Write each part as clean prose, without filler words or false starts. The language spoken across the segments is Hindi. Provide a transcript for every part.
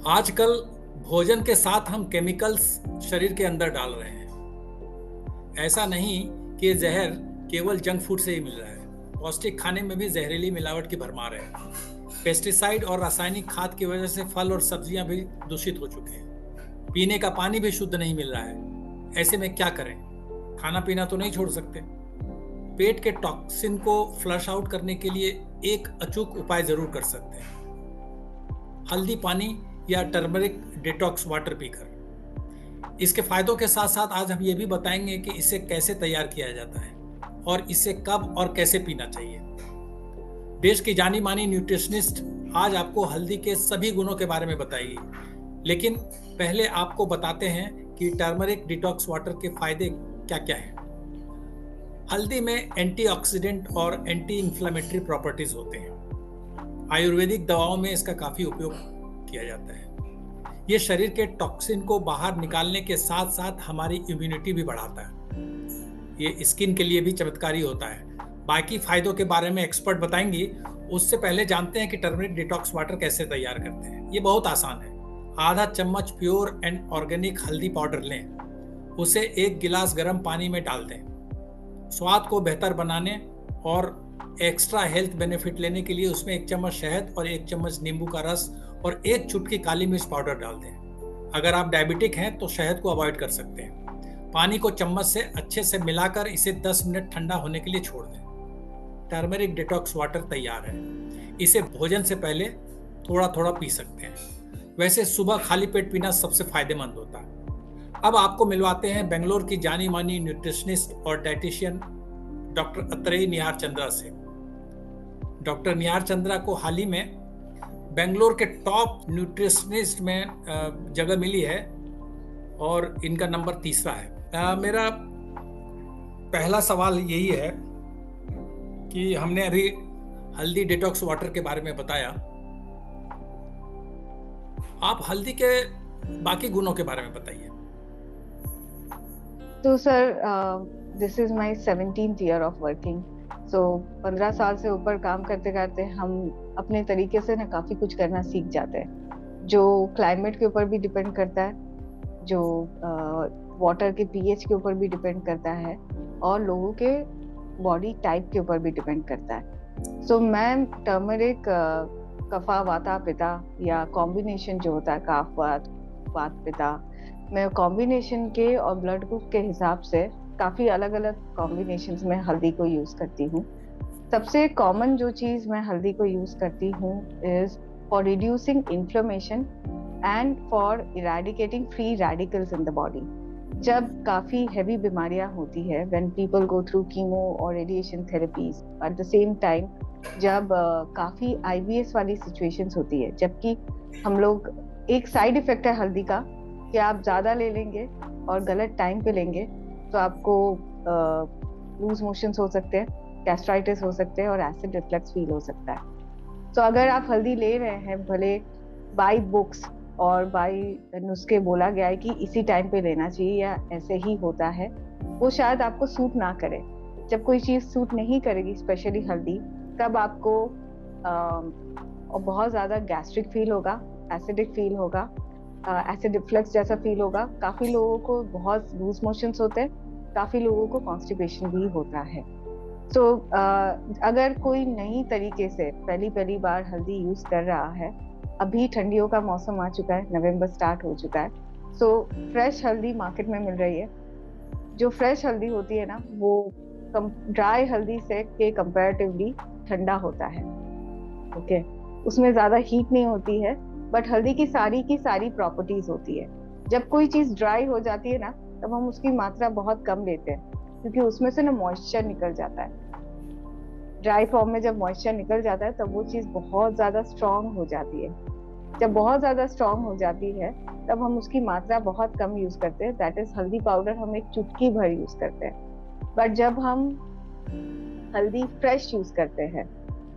आजकल भोजन के साथ हम केमिकल्स शरीर के अंदर डाल रहे हैं। ऐसा नहीं कि ये जहर केवल जंक फूड से ही मिल रहा है। पौष्टिक खाने में भी जहरीली मिलावट की भरमार है। पेस्टिसाइड और रासायनिक खाद की वजह से फल और सब्जियां भी दूषित हो चुके हैं। पीने का पानी भी शुद्ध नहीं मिल रहा है। ऐसे में क्या करें? खाना पीना तो नहीं छोड़ सकते। पेट के टॉक्सिन को फ्लश आउट करने के लिए एक अचूक उपाय जरूर कर सकते हैं। हल्दी पानी या टर्मरिक डिटॉक्स वाटर पीकर। इसके फायदों के साथ साथ आज हम ये भी बताएंगे कि इसे कैसे तैयार किया जाता है और इसे कब और कैसे पीना चाहिए। देश की जानी मानी न्यूट्रिशनिस्ट आज आपको हल्दी के सभी गुणों के बारे में बताएगी, लेकिन पहले आपको बताते हैं कि टर्मरिक डिटॉक्स वाटर के फायदे क्या क्या हैं। हल्दी में एंटीऑक्सीडेंट और एंटी इंफ्लेमेटरी प्रॉपर्टीज होते हैं। आयुर्वेदिक दवाओं में इसका काफी उपयोग किया जाता है। ये शरीर के टॉक्सिन को बाहर निकालने के साथ साथ हमारी इम्यूनिटी भी बढ़ाता है। ये स्किन के लिए भी चमत्कारी होता है। बाकी फायदों के बारे में एक्सपर्ट बताएंगी। उससे पहले जानते हैं कि टर्मरिक डिटॉक्स वाटर कैसे तैयार करते हैं। ये बहुत आसान है। आधा चम्मच प्योर एंड ऑर्गेनिक हल्दी पाउडर लें, उसे एक गिलास गर्म पानी में डाल दें। स्वाद को बेहतर बनाने और एक्स्ट्रा हेल्थ बेनिफिट लेने के लिए उसमें 1 चम्मच शहद और 1 चम्मच नींबू का रस और 1 चुटकी काली मिर्च पाउडर डाल दें। अगर आप डायबिटिक हैं तो शहद को अवॉइड कर सकते हैं। पानी को चम्मच से अच्छे से मिलाकर इसे 10 मिनट ठंडा होने के लिए छोड़ दें। टर्मरिक डिटॉक्स वाटर तैयार है। इसे भोजन से पहले थोड़ा थोड़ा पी सकते हैं। वैसे सुबह खाली पेट पीना सबसे फायदेमंद होता है। अब आपको मिलवाते हैं बेंगलोर की जानी मानी न्यूट्रिशनिस्ट और डाइटिशियन डॉक्टर अत्रेय निहार चंद्रा से। डॉक्टर निहार चंद्रा को हाल ही में बेंगलोर के टॉप न्यूट्रिशनिस्ट में जगह मिली है और इनका नंबर 3रा है। मेरा पहला सवाल यही है कि हमने अभी हल्दी डिटॉक्स वाटर के बारे में बताया, आप हल्दी के बाकी गुणों के बारे में बताइए। तो sir, this is my 17th year of working. So 15 साल से ऊपर काम करते करते हम अपने तरीके से ना काफी कुछ करना सीख जाते हैं, जो क्लाइमेट के ऊपर भी डिपेंड करता है, जो वाटर के पीएच के ऊपर भी डिपेंड करता है और लोगों के बॉडी टाइप के ऊपर भी डिपेंड करता है। सो मैं टर्मरिक कफा वाता पिता या कॉम्बिनेशन जो होता है काफ वात वात पिता, मैं कॉम्बिनेशन के और ब्लड ग्रुप के हिसाब से काफी अलग अलग कॉम्बिनेशंस में हल्दी को यूज करती हूँ। सबसे कॉमन जो चीज मैं हल्दी को यूज करती हूँ is for reducing inflammation and for eradicating free radicals in the body. जब काफी हैवी बीमारियां होती है, when people go through chemo और radiation therapies, at the same time जब काफी आईबीएस वाली सिचुएशंस होती है, जबकि हम लोग, एक साइड इफेक्ट है हल्दी का कि आप ज्यादा ले लेंगे और गलत टाइम पे लेंगे तो आपको लूज मोशंस हो सकते हैं, गैस्ट्राइटिस हो सकते हैं और एसिड रिफ्लक्स फील हो सकता है। तो अगर आप हल्दी ले रहे हैं, भले बाई बुक्स और बाई नुस्खे बोला गया है कि इसी टाइम पे लेना चाहिए या ऐसे ही होता है, वो शायद आपको सूट ना करे। जब कोई चीज सूट नहीं करेगी, स्पेशली हल्दी, तब आपको और बहुत ज्यादा गैस्ट्रिक फील होगा, एसिडिक फील होगा, एसिड रिफ्लक्स जैसा फील होगा। काफी लोगों को बहुत लूज मोशंस होते हैं, काफी लोगों को कॉन्स्टिपेशन भी होता है। तो अगर कोई नई तरीके से पहली पहली बार हल्दी यूज कर रहा है, अभी ठंडियों का मौसम आ चुका है, नवंबर स्टार्ट हो चुका है, सो फ्रेश हल्दी मार्केट में मिल रही है। जो फ्रेश हल्दी होती है ना, वो ड्राई हल्दी से के कंपैरेटिवली ठंडा होता है। ओके, उसमें ज्यादा हीट नहीं होती है, बट हल्दी की सारी प्रॉपर्टीज होती है। जब कोई चीज ड्राई हो जाती है ना, तब हम उसकी मात्रा बहुत कम लेते हैं, क्योंकि उसमें से ना मॉइस्चर निकल जाता है। ड्राई फॉर्म में जब मॉइस्चर निकल जाता है तब वो चीज बहुत ज्यादा स्ट्रांग हो जाती है। जब बहुत ज्यादा स्ट्रांग हो जाती है तब हम उसकी मात्रा बहुत कम यूज करते हैं, दैट इज हल्दी पाउडर हम एक चुटकी भर यूज करते हैं। बट जब हम हल्दी फ्रेश यूज करते हैं,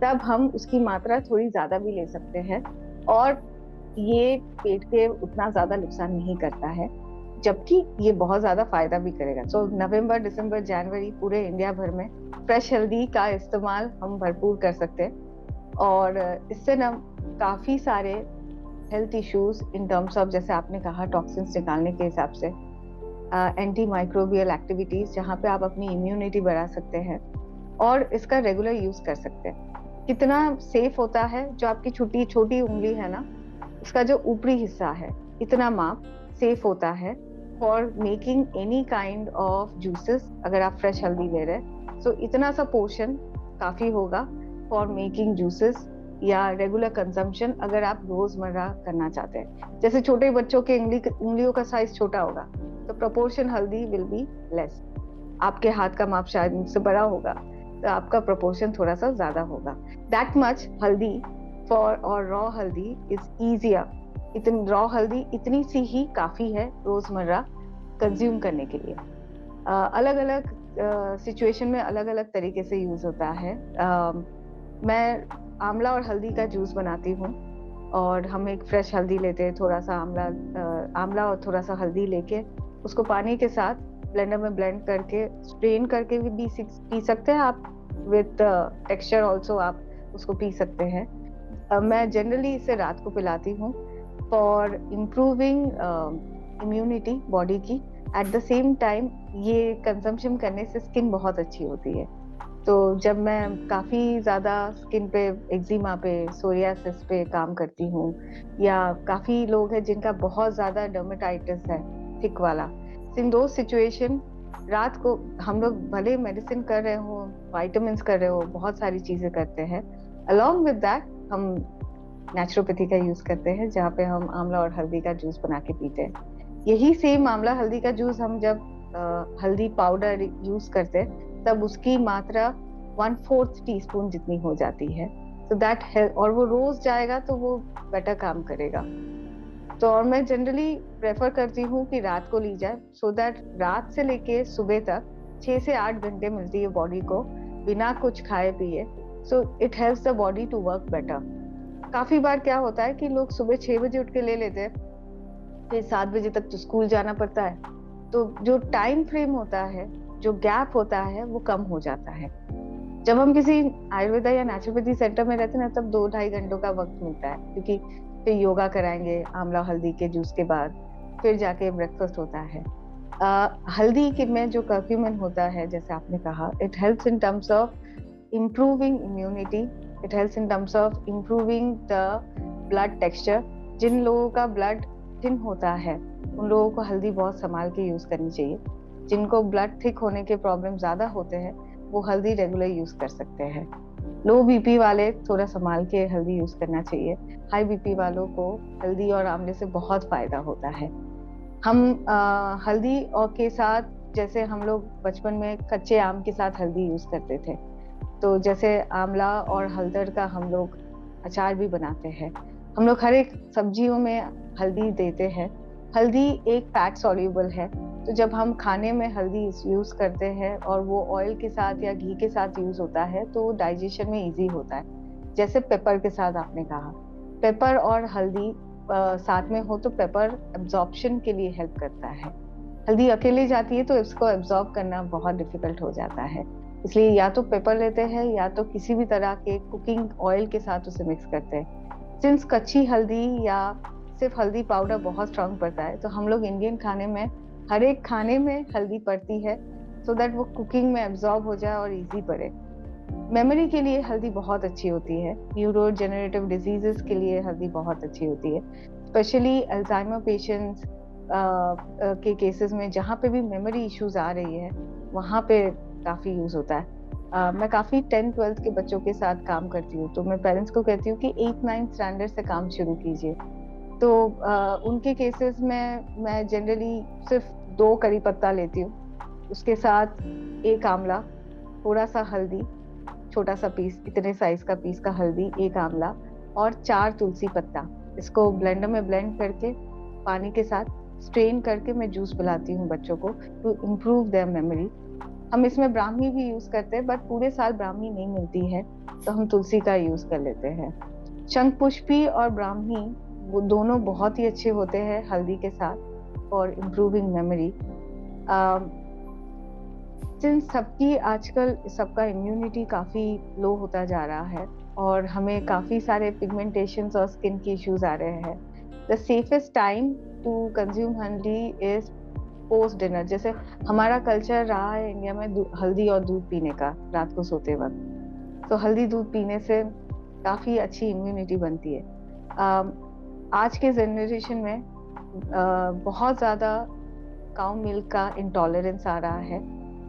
तब हम उसकी मात्रा थोड़ी ज्यादा भी ले सकते हैं और ये पेट के उतना ज्यादा नुकसान नहीं करता है, जबकि ये बहुत ज्यादा फायदा भी करेगा। सो नवंबर, दिसंबर, जनवरी पूरे इंडिया भर में फ्रेश हल्दी का इस्तेमाल हम भरपूर कर सकते हैं और इससे ना काफी सारे health issues in terms of, जैसे आपने कहा, टॉक्सिन्स निकालने के हिसाब से, एंटी माइक्रोबियल एक्टिविटीज जहाँ पे आप अपनी इम्यूनिटी बढ़ा सकते हैं और इसका रेगुलर यूज कर सकते हैं। कितना सेफ होता है, जो आपकी छोटी छोटी उंगली है ना, उसका जो ऊपरी हिस्सा है, इतना माप सेफ होता है for making any kind of juices. अगर आप फ्रेश हल्दी ले रहे हैं तो इतना सा पोर्शन काफी होगा फॉर मेकिंग जूसेस या रेगुलर कंजम्पशन, अगर आप रोजमर्रा करना चाहते हैं। जैसे छोटे बच्चों के उंगलियों का साइज छोटा होगा तो प्रोपोर्शन हल्दी विल बी लेस। आपके हाथ का माप शायद मुझसे बड़ा होगा तो आपका प्रोपोर्शन थोड़ा सा ज्यादा होगा। दैट मच हल्दी फॉर और रॉ हल्दी इज ईजियर। इतनी रॉ हल्दी इतनी सी ही काफी है रोजमर्रा कंज्यूम करने के लिए। अलग अलग सिचुएशन में अलग अलग तरीके से यूज होता है। मैं आंवला और हल्दी का जूस बनाती हूँ, और हम एक फ्रेश हल्दी लेते हैं, थोड़ा सा आंवला और थोड़ा सा हल्दी लेके उसको पानी के साथ ब्लेंडर में ब्लेंड करके स्ट्रेन करके भी पी सकते हैं आप। विथ टेक्सचर ऑल्सो आप उसको पी सकते हैं। मैं जनरली इसे रात को पिलाती हूँ फॉर इम्प्रूविंग इम्यूनिटी बॉडी की। एट द सेम टाइम ये कंजम्पशन करने से स्किन बहुत अच्छी होती है। तो जब मैं काफी ज्यादा स्किन पे, एक्जिमा पे, सोरियासिस पे काम करती हूँ, या काफी लोग हैं जिनका बहुत ज्यादा डर्मेटाइटिस है थिक वाला, इन दो सिचुएशन रात को हम लोग भले मेडिसिन कर रहे हो, वाइटामिन कर रहे हो, बहुत सारी चीजें करते हैं, अलॉन्ग विद दैट हम नेचुरोपैथी का यूज करते हैं, जहाँ पे हम आंवला और हल्दी का जूस बना के पीते हैं। यही सेम आंवला हल्दी का जूस हम जब हल्दी पाउडर यूज करते हैं तब उसकी मात्रा 1/4 टीस्पून जितनी हो जाती है। तो दैट हेल्प, और वो रोज जाएगा तो वो बेटर काम करेगा। तो और मैं जनरली प्रेफर करती हूँ कि रात को ली जाए, सो दैट रात से लेके सुबह तक 6 से 8 घंटे मिलती है बॉडी को बिना कुछ खाए पिए। So it helps the body to work better. काफी बार क्या होता है कि लोग सुबह 6 बजे उठ के ले लेते हैं, फिर 7 बजे तक तो स्कूल जाना पड़ता है, तो जो टाइम फ्रेम होता है, जो गैप होता है, वो कम हो जाता है। जब हम किसी आयुर्वेदा या नेचुरोपैथी सेंटर में रहते हैं ना, तब 2-2.5 घंटों का वक्त मिलता है, क्योंकि फिर योगा कराएंगे आंवला हल्दी के जूस के बाद, फिर जाके ब्रेकफास्ट होता है। हल्दी के में जो कर्क्यूमिन होता है, जैसे आपने कहा, it helps in terms of improving immunity, it helps in terms of improving the blood texture. जिन लोगों का ब्लड थिन होता है उन लोगों को हल्दी बहुत संभाल के यूज करनी चाहिए। जिनको ब्लड थिक होने के प्रॉब्लम ज्यादा होते हैं वो हल्दी रेगुलर यूज कर सकते हैं। लो बीपी वाले थोड़ा संभाल के हल्दी यूज करना चाहिए। हाई बीपी वालों को हल्दी और आंवले से बहुत फायदा होता है। हम हल्दी और के साथ, जैसे हम लोग बचपन में कच्चे आम के साथ हल्दी यूज करते थे, तो जैसे आंवला और हल्दर का हम लोग अचार भी बनाते हैं। हम लोग हर एक सब्जियों में हल्दी देते हैं। हल्दी एक फैट सॉल्यूबल है, तो जब हम खाने में हल्दी यूज करते हैं और वो ऑयल के साथ या घी के साथ यूज होता है तो डाइजेशन में इजी होता है। जैसे पेपर के साथ आपने कहा, पेपर और हल्दी साथ में हो तो पेपर एब्जॉर्प्शन के लिए हेल्प करता है। हल्दी अकेले जाती है तो इसको एब्जॉर्ब करना बहुत डिफिकल्ट हो जाता है, इसलिए या तो पेपर लेते हैं या तो किसी भी तरह के कुकिंग ऑयल के साथ उसे मिक्स करते हैं। सिंस कच्ची हल्दी या सिर्फ हल्दी पाउडर बहुत स्ट्रांग पड़ता है, तो हम लोग इंडियन खाने में हर एक खाने में हल्दी पड़ती है, सो दैट वो कुकिंग में एब्जॉर्ब हो जाए और इजी पड़े। मेमोरी के लिए हल्दी बहुत अच्छी होती है। न्यूरो जेनरेटिव डिजीजेस के लिए हल्दी बहुत अच्छी होती है, स्पेशली अल्जाइमर पेशेंट्स के केसेस में, जहाँ पे भी मेमोरी इश्यूज आ रही है वहाँ पे काफी यूज होता है। मैं काफी 10th-12th के बच्चों के साथ काम करती हूँ, तो मैं पेरेंट्स को कहती हूँ कि 8th-9th स्टैंडर्ड से काम शुरू कीजिए। तो उनके केसेस में मैं जनरली सिर्फ 2 करी पत्ता लेती हूँ, उसके साथ 1 आंवला, थोड़ा सा हल्दी, छोटा सा पीस, इतने साइज का पीस का हल्दी, 1 आंवला और 4 तुलसी पत्ता। इसको ब्लेंडर में ब्लेंड करके पानी के साथ स्ट्रेन करके मैं जूस पिलाती हूँ बच्चों को, टू इम्प्रूव देयर मेमोरी। हम इसमें ब्राह्मी भी यूज करते हैं, बट पूरे साल ब्राह्मी नहीं मिलती है तो हम तुलसी का यूज कर लेते हैं। शंखपुष्पी और ब्राह्मी वो दोनों बहुत ही अच्छे होते हैं हल्दी के साथ और इम्प्रूविंग मेमोरी। सिंस सबकी आजकल सबका इम्यूनिटी काफी लो होता जा रहा है और हमें काफी सारे पिगमेंटेशंस और स्किन के इश्यूज आ रहे हैं, the safest time to consume haldi is post dinner. जैसे हमारा कल्चर रहा है इंडिया में हल्दी और दूध पीने का रात को सोते वक्त, तो हल्दी दूध पीने से काफी अच्छी इम्यूनिटी बनती है। आज के जनरेशन में बहुत ज्यादा काउ मिल्क का इंटॉलरेंस आ रहा है,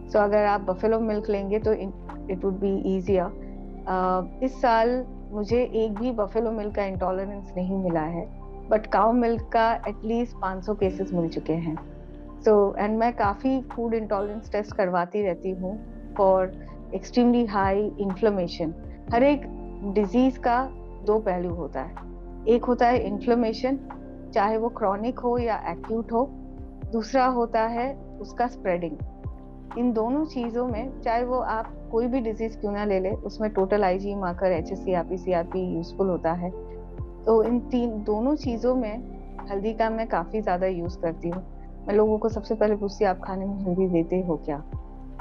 सो अगर आप बफेलो मिल्क लेंगे तो इट वुड बी इजियर। इस साल मुझे एक भी बफेलो मिल्क का इंटॉलरेंस नहीं मिला है, बट काउ मिल्क का एटलीस्ट 500 केसेस मिल चुके हैं। सो एंड मैं काफी फूड इंटॉलरेंस टेस्ट करवाती रहती हूँ फॉर एक्सट्रीमली हाई इन्फ्लेमेशन। हर एक डिजीज का दो पहलू होता है, एक होता है इन्फ्लेमेशन, चाहे वो क्रॉनिक हो या एक्यूट हो, दूसरा होता है उसका स्प्रेडिंग। इन दोनों चीजों में, चाहे वो आप कोई भी डिजीज क्यों ना ले ले, उसमें total IG marker, HSCRP, CRP useful होता है। तो इन दोनों चीजों में हल्दी का मैं काफी ज्यादा यूज करती हूँ। मैं लोगों को सबसे पहले पूछती हूँ, आप खाने में हल्दी देते हो क्या?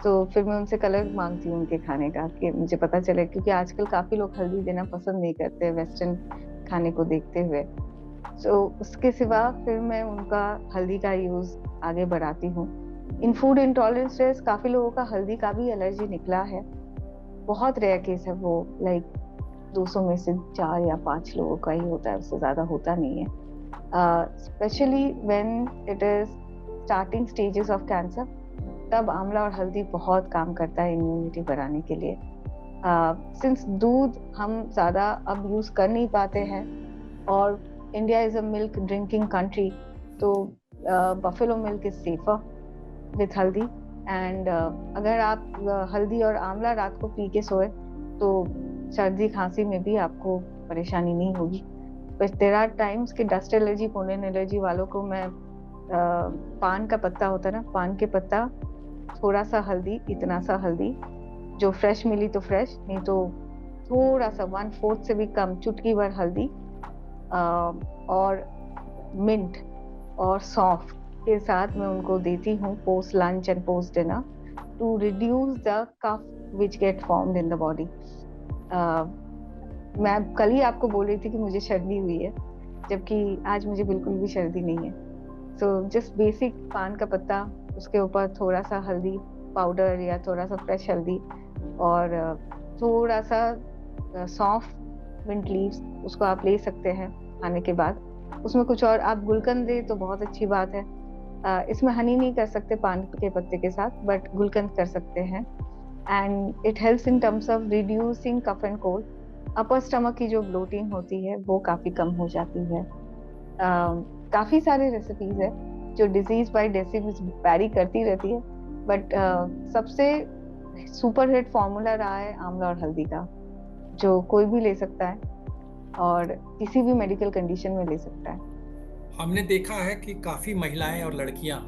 तो फिर मैं उनसे कलर मांगती हूँ उनके खाने का, कि मुझे पता चले, क्योंकि आजकल काफी लोग हल्दी देना पसंद नहीं करते वेस्टर्न खाने को देखते हुए। तो उसके सिवा फिर मैं उनका हल्दी का यूज आगे बढ़ाती हूँ। इन फूड इंटॉलरेंस काफी लोगों का हल्दी का भी एलर्जी निकला है, बहुत रेयर केस है वो, लाइक 200 में से 4 या 5 लोगों का ही होता है, उससे ज्यादा होता नहीं है। Specially when it is starting stages of cancer, तब आंवला और हल्दी बहुत काम करता है इम्यूनिटी बढ़ाने के लिए। सिंस दूध हम ज्यादा अब यूज कर नहीं पाते हैं और India is a milk drinking country, तो buffalo milk is safer with haldi. And अगर आप हल्दी और आंवला रात को पी के सोए तो सर्दी खांसी में भी आपको परेशानी नहीं होगी। बट देयर आर टाइम्स कि डस्ट एलर्जी, पोलन एलर्जी वालों को मैं पान का पत्ता होता है ना, पान के पत्ता, थोड़ा सा हल्दी, इतना सा हल्दी, जो फ्रेश मिली तो फ्रेश, नहीं तो थोड़ा सा 1/4 से भी कम, चुटकी भर हल्दी और मिंट और सौंफ के साथ मैं उनको देती हूँ post lunch and post dinner, to reduce the kapha which get formed in the body. मैं कल ही आपको बोल रही थी कि मुझे सर्दी हुई है, जबकि आज मुझे बिल्कुल भी सर्दी नहीं है। सो जस्ट बेसिक पान का पत्ता, उसके ऊपर थोड़ा सा हल्दी पाउडर या थोड़ा सा फ्रेश हल्दी और थोड़ा सा सौंफ, मिंट लीव्स, उसको आप ले सकते हैं खाने के बाद। उसमें कुछ और आप गुलकंद दे तो बहुत अच्छी बात है। इसमें हनी नहीं कर सकते पान के पत्ते के साथ, बट गुलकंद कर सकते हैं। And it helps in terms of reducing cough and cold. Upper stomach की जो ब्लोटिंग होती है वो काफी कम हो जाती है। काफी सारे रेसिपीज है जो डिजीज बाय डिजीज वैरी करती रहती है, बट सबसे सुपर हिट फॉर्मूला रहा है आंवला और हल्दी का, जो कोई भी ले सकता है और किसी भी मेडिकल कंडीशन में ले सकता है। हमने देखा है कि काफी महिलाएं और लड़कियां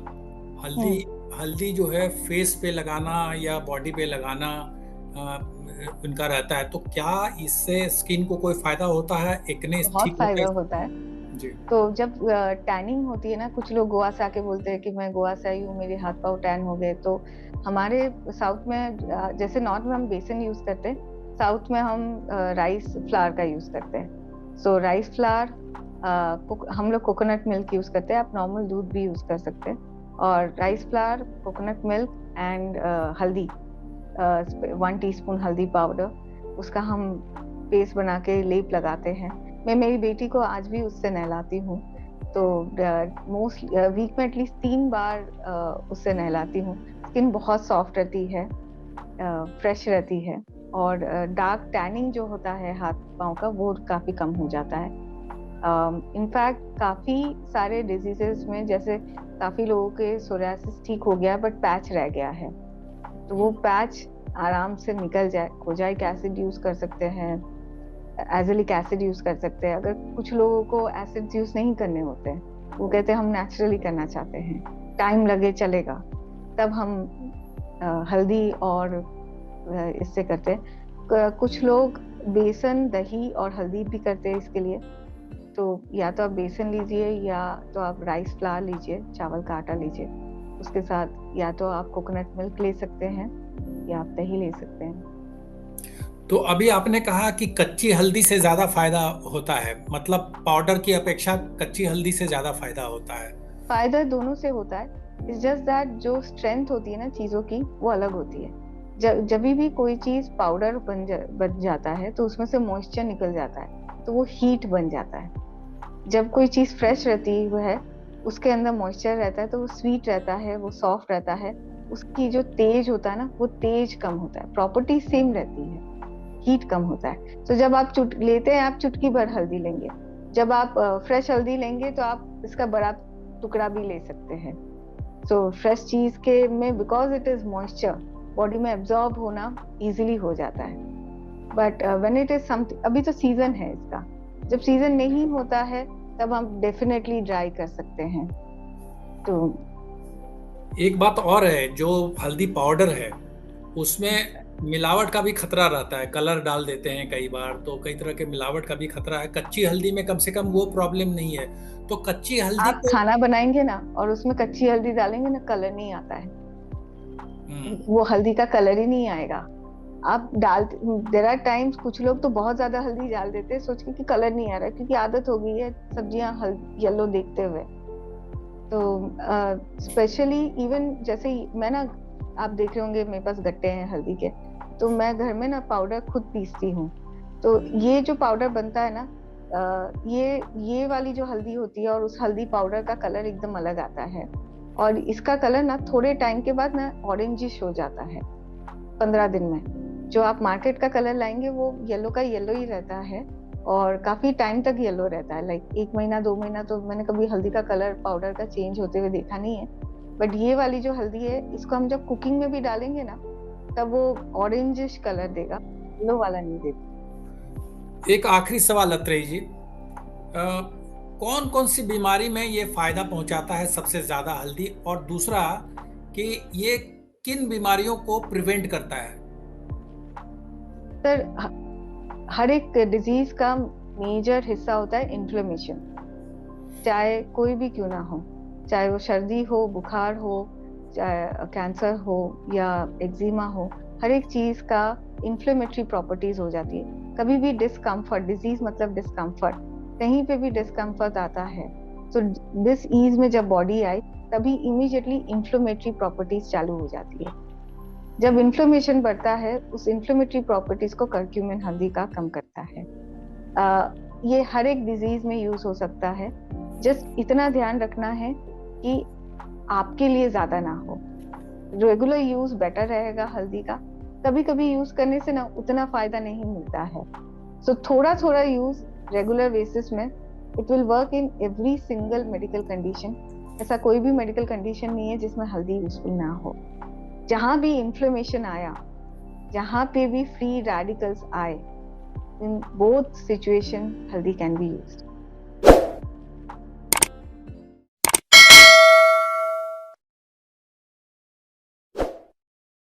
हल्दी हल्दी जो है फेस पे लगाना या बॉडी पे लगाना उनका रहता है, तो क्या इससे स्किन को कोई फायदा होता है, एक्ने बहुत ठीक होता फायदा है? होता है। जी। तो जब टैनिंग होती है ना, कुछ लोग गोवा से आके बोलते हैं कि मैं गोवा से आई हूँ, मेरे हाथ पाँव टैन हो गए। तो हमारे साउथ में जैसे नॉर्थ में हम बेसन यूज करते हैं, साउथ में हम राइस फ्लावर का यूज करते हैं। सो राइस फ्लावर, हम लोग कोकोनट मिल्क यूज करते हैं, आप नॉर्मल दूध भी यूज कर सकते हैं। और rice flour, coconut milk and हल्दी, 1 टीस्पून हल्दी पाउडर, उसका हम पेस्ट बना के लेप लगाते हैं। मैं मेरी बेटी को आज भी उससे नहलाती हूँ। तो मोस्ट वीक में एटलीस्ट 3 बार उससे नहलाती हूँ। स्किन बहुत सॉफ्ट रहती है, फ्रेश रहती है, और डार्क टैनिंग जो होता है हाथ पाँव का, वो काफी कम हो जाता है। इनफैक्ट काफी सारे डिजीजेस में, जैसे काफी लोगों के सोरियासिस ठीक हो गया बट पैच रह गया है, तो वो पैच आराम से निकल जाए, कोजाइक एसिड यूज कर सकते हैं, एजेलिक एसिड यूज कर सकते हैं। अगर कुछ लोगों को एसिड यूज नहीं करने होते हैं, वो कहते हैं हम नेचुरली करना चाहते हैं, टाइम लगे चलेगा, तब हम हल्दी और इससे करते हैं। कुछ लोग बेसन, दही और हल्दी भी करते हैं इसके लिए। तो या तो आप बेसन लीजिए या तो आप राइस फ्लावर लीजिए, चावल का आटा लीजिए, उसके साथ या तो आप कोकोनट मिल्क ले सकते हैं या आप दही ले सकते हैं। तो अभी आपने कहा कि कच्ची हल्दी से ज्यादा फायदा होता है, मतलब पाउडर की अपेक्षा कच्ची हल्दी से ज्यादा फायदा होता है। फायदा दोनों से होता है। इट्स जस्ट दैट जो स्ट्रेंथ होती है ना चीजों की, वो अलग होती है। जब भी कोई चीज पाउडर बन जाता है तो उसमें से मॉइस्चर निकल जाता है, तो वो हीट बन जाता है। जब कोई चीज फ्रेश रहती है, उसके अंदर मॉइस्चर रहता है, तो वो स्वीट रहता है, वो सॉफ्ट रहता है। उसकी जो तेज होता है ना, वो तेज कम होता है, प्रॉपर्टी सेम रहती है, हीट कम होता है। तो जब आप लेते हैं, आप चुटकी भर हल्दी लेंगे। जब आप फ्रेश हल्दी लेंगे तो आप इसका बड़ा टुकड़ा भी ले सकते हैं। सो फ्रेश चीज के में because it is moisture, body में एब्जॉर्ब होना इजीली हो जाता है। But when it is something, अभी तो सीजन है इसका, जब सीजन नहीं होता है तब हम डेफिनेटली ड्राई कर सकते हैं। तो एक बात और है, जो हल्दी पाउडर है उसमें मिलावट का भी खतरा रहता है, कलर डाल देते हैं कई बार, तो कई तरह के मिलावट का भी खतरा है। कच्ची हल्दी में कम से कम वो प्रॉब्लम नहीं है। तो कच्ची हल्दी आप को खाना बनाएंगे ना और उसमें कच्ची हल्दी डालेंगे ना, कलर नहीं आता है। हम्म, वो हल्दी का कलर ही नहीं आएगा। आप डाल, देर आर टाइम्स कुछ लोग तो बहुत ज्यादा हल्दी डाल देते हैं सोच के कि कलर नहीं आ रहा है, क्योंकि आदत हो गई है सब्जियां येलो देखते हुए। तो स्पेशली इवन जैसे मैं ना, आप देख रहे होंगे मेरे पास गट्टे हैं हल्दी के, तो मैं घर में ना पाउडर खुद पीसती हूँ। तो ये जो पाउडर बनता है ना, ये वाली जो हल्दी होती है और उस हल्दी पाउडर का कलर एकदम अलग आता है। और इसका कलर ना थोड़े टाइम के बाद ना ऑरेंजिश हो जाता है, 15 दिन में। जो आप मार्केट का कलर लाएंगे वो येलो का येलो ही रहता है, और काफी टाइम तक येलो रहता है, लाइक 1 महीना 2 महीना तो मैंने कभी हल्दी का कलर पाउडर का चेंज होते हुए देखा नहीं है। बट ये वाली जो हल्दी है, इसको हम जब कुकिंग में भी डालेंगे ना, तब वो ऑरेंजिश कलर देगा, येलो वाला नहीं देगा। एक आखिरी सवाल अत्रेय जी, कौन कौन सी बीमारी में ये फायदा पहुंचाता है सबसे ज्यादा हल्दी, और दूसरा कि ये किन बीमारियों को प्रिवेंट करता है? सर, हर एक डिजीज का मेजर हिस्सा होता है इन्फ्लेमेशन, चाहे कोई भी क्यों ना हो। चाहे वो सर्दी हो, बुखार हो, चाहे कैंसर हो या एक्जिमा हो, हर एक चीज का इन्फ्लेमेटरी प्रॉपर्टीज हो जाती है। कभी भी डिस्कम्फर्ट, डिजीज मतलब डिस्कम्फर्ट, कहीं पे भी डिस्कम्फर्ट आता है, तो दिस ईज में जब बॉडी आई, तभी इमीडिएटली इन्फ्लेमेटरी प्रॉपर्टीज चालू हो जाती है। जब इन्फ्लेमेशन बढ़ता है, उस इन्फ्लेमेटरी प्रॉपर्टीज को करक्यूमिन हल्दी का कम करता है। ये हर एक डिजीज में यूज हो सकता है। जस्ट इतना ध्यान रखना है कि आपके लिए ज्यादा ना हो। रेगुलर यूज बेटर रहेगा हल्दी का। कभी कभी यूज करने से ना उतना फायदा नहीं मिलता है। सो थोड़ा थोड़ा यूज रेगुलर बेसिस में, it will work in every single medical condition. ऐसा कोई भी मेडिकल कंडीशन नहीं है जिसमें हल्दी यूजफुल ना हो। जहां भी इन्फ्लेमेशन आया, जहां पे भी फ्री रेडिकल्स आए, in both situation haldi can be used.